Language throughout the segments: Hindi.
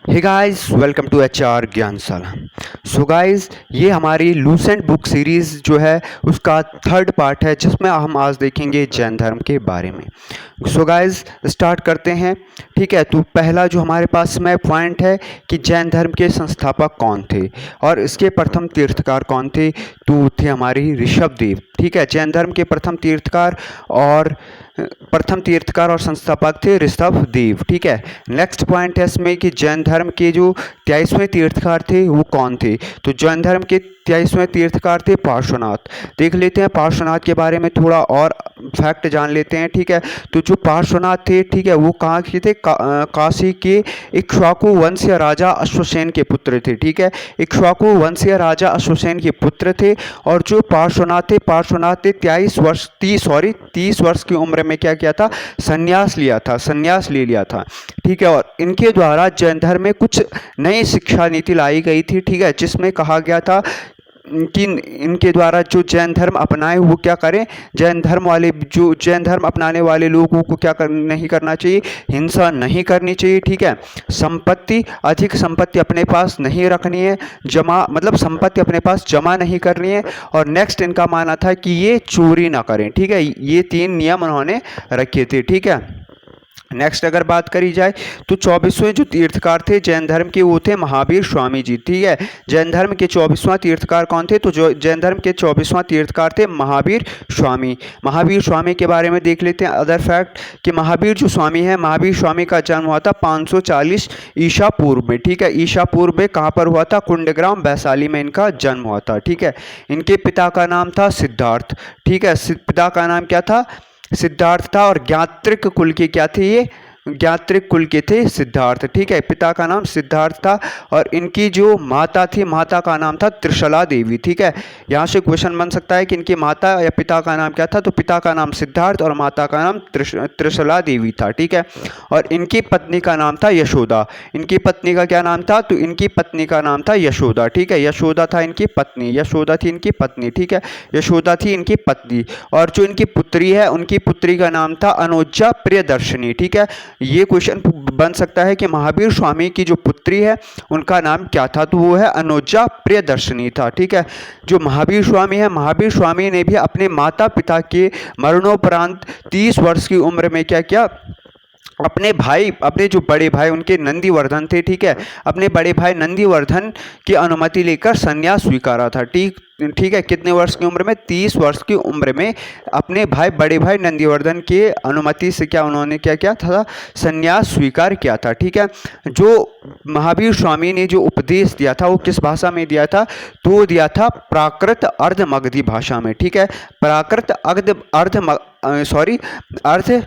Hey guys, welcome to HR Gyanshala. So guys, ये हमारी लूसेंट बुक सीरीज़ जो है उसका थर्ड पार्ट है, जिसमें हम आज देखेंगे जैन धर्म के बारे में। सो गाइस, स्टार्ट करते हैं। ठीक है, तो पहला जो हमारे पास में पॉइंट है कि जैन धर्म के संस्थापक कौन थे और इसके प्रथम तीर्थकार कौन थे। तो थे हमारे ऋषभदेव। ठीक है, जैन धर्म के प्रथम तीर्थकार और संस्थापक थे ऋषभदेव। ठीक है, नेक्स्ट पॉइंट है इसमें कि जैन धर्म के जो 23वें तीर्थकार थे वो कौन थे। तो जैन धर्म के 23वें तीर्थकार थे पार्श्वनाथ। देख लेते हैं पार्श्वनाथ के बारे में, थोड़ा और फैक्ट जान लेते हैं। ठीक है, तो जो पार्श्वनाथ थे, ठीक है, वो कहाँ के थे, काशी के इक्ष्वाकु वंशीय राजा अश्वसेन के पुत्र थे। ठीक है, इक्ष्वाकु वंशीय राजा अश्वसेन के पुत्र थे। और जो पार्श्वनाथ थे 30 वर्ष की उम्र में क्या किया था, संन्यास ले लिया था। ठीक है, और इनके द्वारा जैन धर्म में कुछ नई शिक्षा नीति लाई गई थी। ठीक है, जिसमें कहा गया था कि इनके द्वारा जो जैन धर्म अपनाए वो क्या करें, जैन धर्म अपनाने वाले लोगों को क्या नहीं करना चाहिए, हिंसा नहीं करनी चाहिए। ठीक है, अधिक संपत्ति अपने पास नहीं रखनी है, संपत्ति अपने पास जमा नहीं करनी है। और नेक्स्ट इनका मानना था कि ये चोरी ना करें। ठीक है, ये 3 नियम उन्होंने रखे थे। ठीक है, नेक्स्ट अगर बात करी जाए तो 24वें जो तीर्थकार थे जैन धर्म के वो थे महावीर स्वामी जी। ठीक है, जैन धर्म के 24वां तीर्थकार कौन थे, तो जो जैन धर्म के 24वां तीर्थकार थे महावीर स्वामी के बारे में देख लेते हैं अदर फैक्ट कि महावीर जो स्वामी है, महावीर स्वामी का जन्म हुआ था 540 ईसा पूर्व में। ठीक है, ईसा पूर्व में कहाँ पर हुआ था, कुंडग्राम वैशाली में इनका जन्म हुआ था। ठीक है, इनके पिता का नाम था सिद्धार्थ। ठीक है, पिता का नाम क्या था, सिद्धार्थ था। और ज्ञात्रिक कुल के क्या थे, ये ज्ञात्रिक कुल के थे सिद्धार्थ। ठीक है, पिता का नाम सिद्धार्थ था। और इनकी जो माता थी, माता का नाम था त्रिशला देवी। ठीक है, यहाँ से क्वेश्चन बन सकता है कि इनकी माता या पिता का नाम क्या था, तो पिता का नाम सिद्धार्थ और माता का नाम त्रिशला देवी था। ठीक है, और इनकी पत्नी का नाम था यशोदा। इनकी पत्नी का क्या नाम था, तो इनकी पत्नी का नाम था यशोदा। ठीक है, यशोदा था इनकी पत्नी, यशोदा थी इनकी पत्नी। ठीक है, यशोदा थी इनकी पत्नी। और जो इनकी पुत्री है, उनकी पुत्री का नाम था अनुजा प्रियदर्शनी। ठीक है, ये क्वेश्चन बन सकता है कि महावीर स्वामी की जो पुत्री है उनका नाम क्या था, तो वो है अनुजा प्रियदर्शनी था। ठीक है, जो महावीर स्वामी है, महावीर स्वामी ने भी अपने माता पिता के मरणोपरांत 30 वर्ष की उम्र में क्या किया, अपने जो बड़े भाई उनके नंदीवर्धन थे, ठीक है, अपने बड़े भाई नंदीवर्धन की अनुमति लेकर संन्यास स्वीकारा था। ठीक है, कितने वर्ष की उम्र में, 30 वर्ष की उम्र में अपने बड़े भाई नंदीवर्धन के अनुमति से क्या उन्होंने क्या किया था, संन्यास स्वीकार किया था। ठीक है, जो महावीर स्वामी ने जो उपदेश दिया था वो किस भाषा में दिया था, तो दिया था प्राकृत अर्ध मगधी भाषा में। ठीक है, प्राकृत अर्ध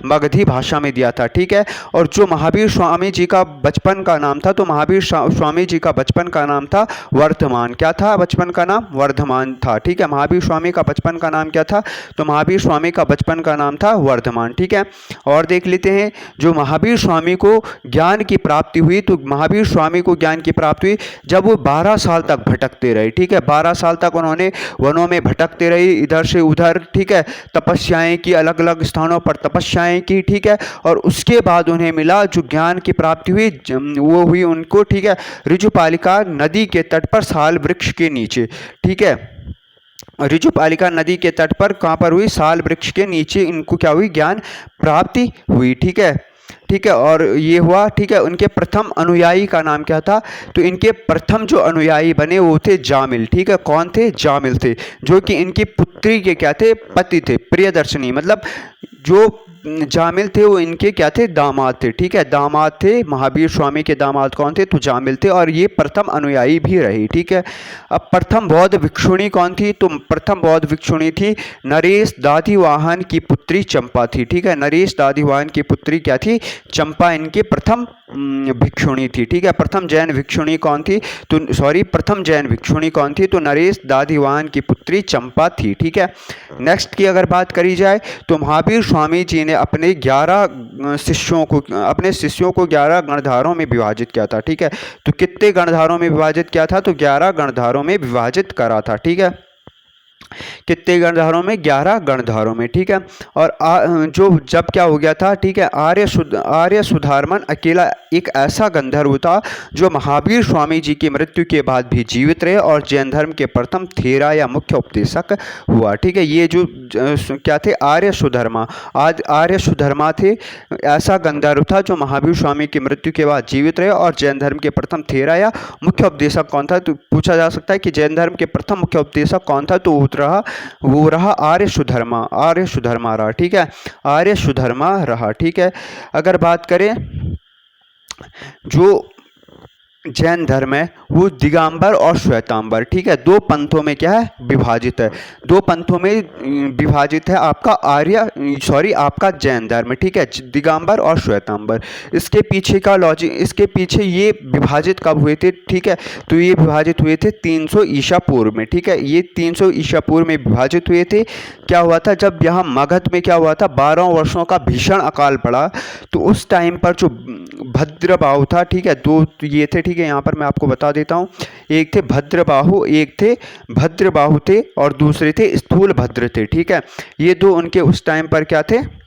मगधी भाषा में दिया था। ठीक है, और जो महावीर स्वामी जी का बचपन का नाम था, तो महावीर स्वामी जी का बचपन का नाम था वर्धमान। क्या था बचपन का नाम, वर्धमान था। ठीक है, महावीर स्वामी का बचपन का नाम क्या था, तो महावीर स्वामी का बचपन का नाम था वर्धमान। ठीक है, और देख लेते हैं जो महावीर स्वामी को ज्ञान की प्राप्ति हुई, तो महावीर स्वामी को ज्ञान की प्राप्ति हुई जब वो 12 साल तक भटकते रहे। ठीक है, 12 साल तक उन्होंने वनों में भटकते रहे, इधर से उधर। ठीक है, तपस्याएं की, अलग अलग स्थानों पर तपस्याएं की। ठीक है, और उसके बाद उन्हें मिला जो ज्ञान की प्राप्ति हुई वो हुई उनको, ठीक है, ऋजुपालिका नदी के तट पर साल वृक्ष के नीचे। ठीक है, ऋजुपालिका नदी के तट पर कहाँ पर हुई, साल वृक्ष के नीचे इनको क्या हुई, ज्ञान प्राप्ति हुई। ठीक है, ठीक है, और ये हुआ। ठीक है, उनके प्रथम अनुयायी का नाम क्या था, तो इनके प्रथम जो अनुयायी बने वो थे जामिल। ठीक है, कौन थे, जामिल थे, जो कि इनकी पुत्री के क्या थे, पति थे, प्रियदर्शनी। मतलब जो जामिल थे वो इनके क्या थे, दामाद थे। ठीक है, दामाद थे, महावीर स्वामी के दामाद कौन थे, तो जामिल थे, और ये प्रथम अनुयायी भी रही। ठीक है, अब प्रथम बौद्ध भिक्षुणी कौन थी, तो प्रथम बौद्ध भिक्षुणी थी नरेश दाधिवाहन की पुत्री चंपा थी। ठीक है, नरेश दाधिवाहन की पुत्री क्या थी, चंपा इनकी प्रथम भिक्षुणी थी। ठीक है, प्रथम जैन भिक्षुणी कौन थी, प्रथम जैन भिक्षुणी कौन थी, तो नरेश दाधिवाहन की पुत्री चंपा थी। ठीक है, नेक्स्ट की अगर बात करी जाए तो महावीर स्वामी जी ने अपने 11 शिष्यों को 11 गणधारों में विभाजित किया था। ठीक है, तो कितने गणधारों में विभाजित किया था, तो 11 गणधारों में विभाजित करा था। ठीक है, कितने गणधारों में? 11 गणधारों में, ठीक है। और जो जब क्या हो गया था, ठीक है, आर्य सुधारमन अकेला एक ऐसा गंधर्व था जो महावीर स्वामी जी की मृत्यु के बाद भी जीवित रहे और जैन धर्म के प्रथम थेरा या मुख्य उपदेशक हुआ, ठीक है। ये जो क्या थे? आर्य सुधर्मा, आज आर्य सुधर्मा थे, ऐसा गंधर्व था जो महावीर स्वामी की मृत्यु के बाद जीवित रहे और जैन धर्म के प्रथम थेरा या मुख्य उपदेशक कौन था? तो पूछा जा सकता है कि जैन धर्म के प्रथम मुख्य उपदेशक कौन था? तो वो रहा आर्य सुधर्मा, आर्य सुधर्मा रहा, ठीक है, आर्य सुधर्मा रहा, ठीक है। अगर बात करें जो जैन धर्म है वो दिगंबर और श्वेतांबर, ठीक है, दो पंथों में क्या है? विभाजित है, दो पंथों में विभाजित है आपका आपका जैन धर्म, ठीक है, दिगंबर और श्वेतांबर। इसके पीछे का लॉजिक, इसके पीछे ये विभाजित कब हुए थे, ठीक है? तो ये विभाजित हुए थे 300 ईसा पूर्व में, ठीक है, ये 300 ईसा पूर्व में विभाजित हुए थे। क्या हुआ था? जब यहाँ मगध में क्या हुआ था? 12 वर्षों का भीषण अकाल पड़ा, तो उस टाइम पर जो भद्रबाहु था, ठीक है, दो ये थे, ठीक है, यहाँ पर मैं आपको बता देता हूँ, एक थे भद्रबाहु, एक थे भद्रबाहु थे और दूसरे थे स्थूल भद्र थे, ठीक है। ये दो उनके उस टाइम पर क्या थे?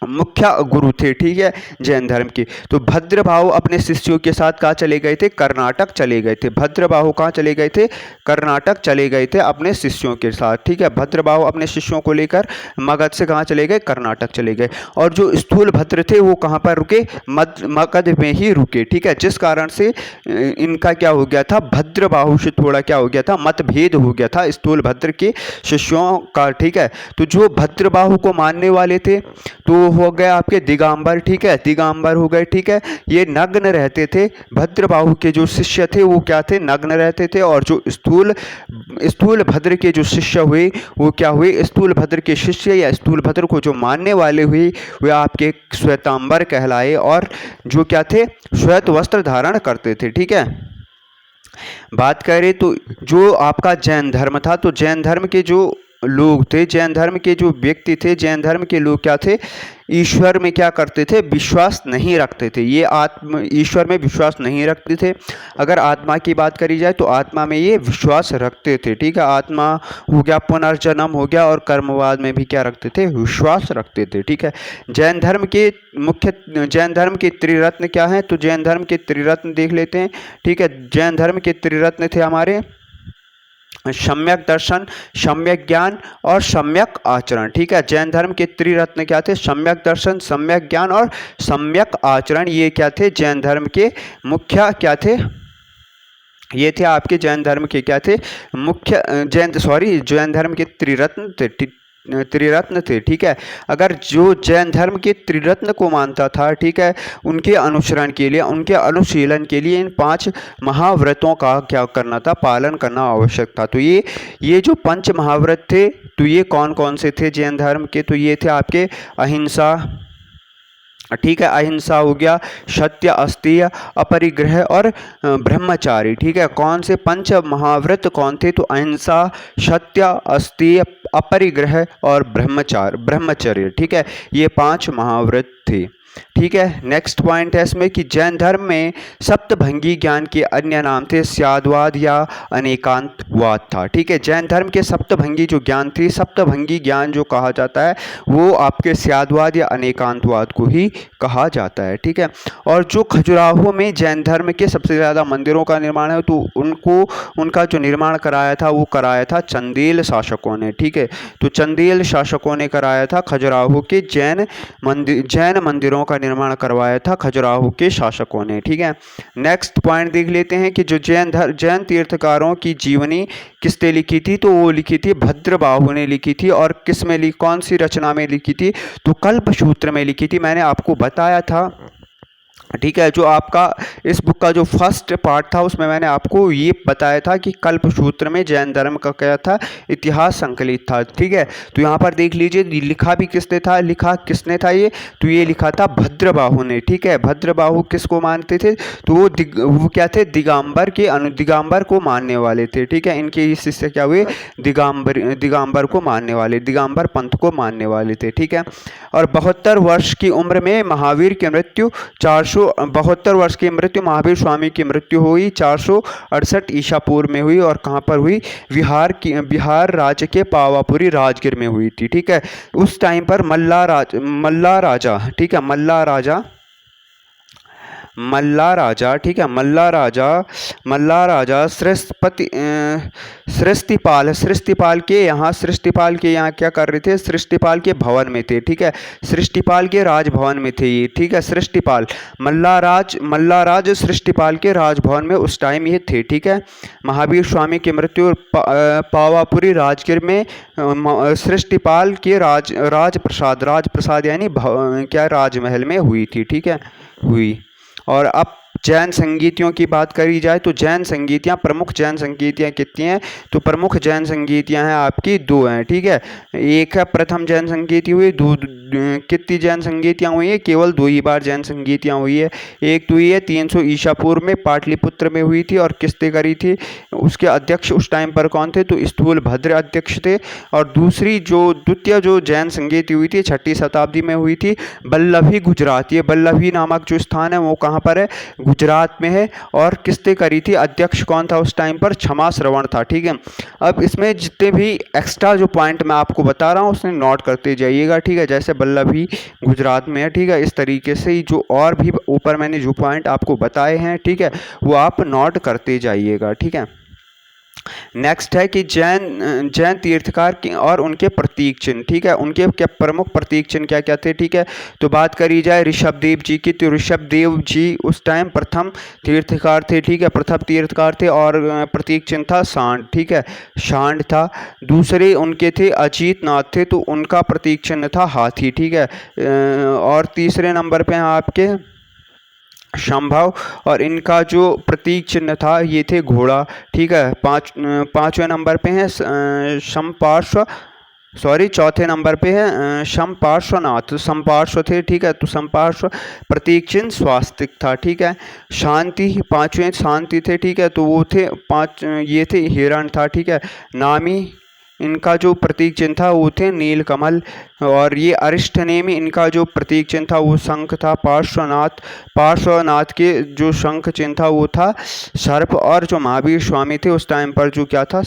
मुख्य गुरु थे, ठीक है, जैन धर्म के। तो भद्रबाहु अपने शिष्यों के साथ कहाँ चले गए थे? कर्नाटक चले गए थे। भद्रबाहु कहाँ चले गए थे? कर्नाटक चले गए थे अपने शिष्यों के साथ, ठीक है। भद्रबाहु अपने शिष्यों को लेकर मगध से कहाँ चले गए? कर्नाटक चले गए। और जो स्थूल भद्र थे वो कहाँ पर रुके? मगध में ही रुके, ठीक है, जिस कारण से इनका क्या हो गया था? भद्रबाहु से थोड़ा क्या हो गया था? मतभेद हो गया था स्थूल भद्र के शिष्यों का, ठीक है। तो जो भद्रबाहु को मानने वाले थे तो हो गए आपके दिगंबर, ठीक है, दिगंबर हो गए, ठीक है। ये नग्न रहते थे, भद्रबाहु के जो शिष्य थे वो क्या थे? नग्न रहते थे। और जो स्थूल भद्र के जो शिष्य हुए वो क्या हुए? स्थूल भद्र के शिष्य या स्थूल भद्र को जो मानने वाले हुए वे आपके श्वेतांबर कहलाए और जो क्या थे? श्वेत वस्त्र धारण करते थे, ठीक है। बात करें तो जो आपका जैन धर्म था, तो जैन धर्म के जो लोग थे, जैन धर्म के जो व्यक्ति थे, जैन धर्म के लोग क्या थे? ईश्वर में क्या करते थे? विश्वास नहीं रखते थे। ये ईश्वर में विश्वास नहीं रखते थे। अगर आत्मा की बात करी जाए तो आत्मा में ये विश्वास रखते थे, ठीक है, आत्मा हो गया, पुनर्जन्म हो गया, और कर्मवाद में भी क्या रखते थे? विश्वास रखते थे, ठीक है। जैन धर्म के त्रिरत्न क्या हैं? तो जैन धर्म के त्रिरत्न देख लेते हैं, ठीक है। जैन धर्म के त्रिरत्न थे हमारे सम्यक दर्शन, सम्यक ज्ञान और सम्यक आचरण, ठीक है। जैन धर्म के त्रिरत्न क्या थे? सम्यक दर्शन, सम्यक ज्ञान और सम्यक आचरण। ये क्या थे? जैन धर्म के मुख्य क्या थे? ये थे आपके जैन धर्म के क्या थे? मुख्य जैन धर्म के त्रिरत्न थे, ठीक है। अगर जो जैन धर्म के त्रिरत्न को मानता था, ठीक है, उनके अनुसरण के लिए, उनके अनुशीलन के लिए इन 5 महाव्रतों का क्या करना था? पालन करना आवश्यक था। तो ये जो 5 महाव्रत थे, तो ये कौन कौन से थे जैन धर्म के? तो ये थे आपके अहिंसा, ठीक है, अहिंसा हो गया, सत्य, अस्तेय, अपरिग्रह और ब्रह्मचारी, ठीक है। कौन से 5 महाव्रत कौन थे? तो अहिंसा, सत्य, अस्तेय, अपरिग्रह और ब्रह्मचर्य, ठीक है, ये 5 महाव्रत थे, ठीक है। नेक्स्ट पॉइंट है इसमें कि जैन धर्म में सप्तभंगी ज्ञान के अन्य नाम थे स्याद्वाद या अनेकांतवाद था, ठीक है। जैन धर्म के सप्तभंगी जो ज्ञान थी, सप्तभंगी ज्ञान जो कहा जाता है वो आपके स्याद्वाद या अनेकांतवाद को ही कहा जाता है, ठीक है। और जो खजुराहो में जैन धर्म के सबसे ज़्यादा मंदिरों का निर्माण है, तो उनका जो निर्माण कराया था वो कराया था चंदेल शासकों ने, ठीक है। तो चंदेल शासकों ने कराया था खजुराहो के जैन मंदिरों का निर्माण करवाया था खजुराहो के शासकों ने, ठीक है। नेक्स्ट पॉइंट देख लेते हैं कि जो जैन तीर्थकारों की जीवनी किसने लिखी थी? तो वो लिखी थी भद्रबाहु ने लिखी थी। और किस में लिखी? कौन सी रचना में लिखी थी? तो कल्पसूत्र में लिखी थी। मैंने आपको बताया था, ठीक है, जो आपका इस बुक का जो फर्स्ट पार्ट था उसमें मैंने आपको ये बताया था कि कल्पसूत्र में जैन धर्म का क्या था? इतिहास संकलित था, ठीक है। तो यहाँ पर देख लीजिए, लिखा भी किसने था? लिखा किसने था ये? तो ये लिखा था भद्रबाहु ने, ठीक है। भद्रबाहु किसको मानते थे? तो वो क्या थे? दिगंबर को मानने वाले थे, ठीक है। इनके शिष्य क्या हुए? दिगंबर को मानने वाले, दिगंबर पंथ को मानने वाले थे, ठीक है। और 72 वर्ष की उम्र में महावीर की मृत्यु 400 472 वर्ष की मृत्यु महावीर स्वामी की मृत्यु हुई 468 ईसा पूर्व में हुई, और कहाँ पर हुई? बिहार राज्य के पावापुरी राजगीर में हुई थी। ठीक है, उस टाइम पर मल्ला राजा, ठीक है, मल्ला राजा, ठीक है, मल्ला राजा सृष्टिपाल के यहाँ क्या कर रहे थे? सृष्टिपाल के भवन में थे। ठीक है, सृष्टिपाल के राजभवन में थे ये। ठीक है, सृष्टिपाल मल्लाराज सृष्टिपाल के राजभवन में उस टाइम ये थे। ठीक है, महावीर स्वामी की मृत्यु पावापुरी राजगीर में सृष्टिपाल के राजप्रसाद यानी क्या राजमहल में हुई थी। ठीक है, हुई। और अब जैन संगीतियों की बात करी जाए तो प्रमुख जैन संगीतियाँ कितनी हैं? तो प्रमुख जैन संगीतियाँ हैं आपकी 2 हैं। ठीक है, एक है प्रथम जैन संगीति हुई, कितनी जैन संगीतियाँ हुई है? केवल 2 ही बार जैन संगीतियाँ हुई है। एक तो ये 300 ईसा पूर्व में पाटलिपुत्र में हुई थी, और किसने करी थी? उसके अध्यक्ष उस टाइम पर कौन थे? तो स्थूल भद्र अध्यक्ष थे। और द्वितीय जो जैन संगीति हुई थी 6ठी शताब्दी में हुई थी, बल्लभी गुजरात। ये बल्लभी नामक जो स्थान है वो कहाँ पर है? गुजरात में है। और किसने करी थी? अध्यक्ष कौन था उस टाइम पर? क्षमा श्रवण था। ठीक है, अब इसमें जितने भी एक्स्ट्रा जो पॉइंट मैं आपको बता रहा हूँ उसने नोट करते जाइएगा। ठीक है, जैसे बल्लभी गुजरात में है। ठीक है, इस तरीके से ही जो और भी ऊपर मैंने जो पॉइंट आपको बताए हैं, ठीक है, वो आप नोट करते जाइएगा। ठीक है, नेक्स्ट है कि जैन तीर्थकार और उनके प्रतीक चिन्ह। ठीक है, उनके क्या प्रमुख प्रतीक चिन्ह क्या क्या थे? ठीक है, तो बात करी जाए ऋषभदेव जी की, तो ऋषभदेव जी उस टाइम प्रथम तीर्थकार थे। ठीक है, प्रथम तीर्थकार थे, और प्रतीक चिन्ह था सांड। ठीक है, सांड था। दूसरे उनके थे अजीत नाथ थे, तो उनका प्रतीक चिन्ह था हाथी। ठीक है, और तीसरे नंबर पे हैं आपके संभव, और इनका जो प्रतीक चिन्ह था ये थे घोड़ा। ठीक है, पाँचवें नंबर पे हैं चौथे नंबर पे है संपार्श्वनाथ, संपार्श्व थे। ठीक है, तो संपार्श्व प्रतीक चिन्ह स्वास्तिक था। ठीक है, शांति 5वें शांति थे। ठीक है, तो वो थे ये थे हिरण था। ठीक है, नामी इनका जो प्रतीक चिन्ह था वो थे नीलकमल, और ये अरिष्टनेमी इनका जो प्रतीक चिन्ह था वो शंख था। पार्श्वनाथ के जो शंख चिन्ह था वो था सर्प, और जो महावीर स्वामी थे उस टाइम पर जो क्या था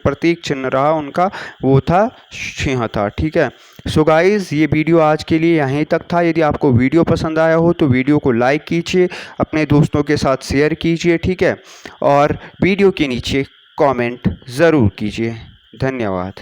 प्रतीक चिन्ह रहा उनका वो था सिंह था। ठीक है, सो गाइज़ ये वीडियो आज के लिए यहीं तक था। यदि आपको वीडियो पसंद आया हो तो वीडियो को लाइक कीजिए, अपने दोस्तों के साथ शेयर कीजिए। ठीक है, और वीडियो के नीचे कमेंट ज़रूर कीजिए। धन्यवाद।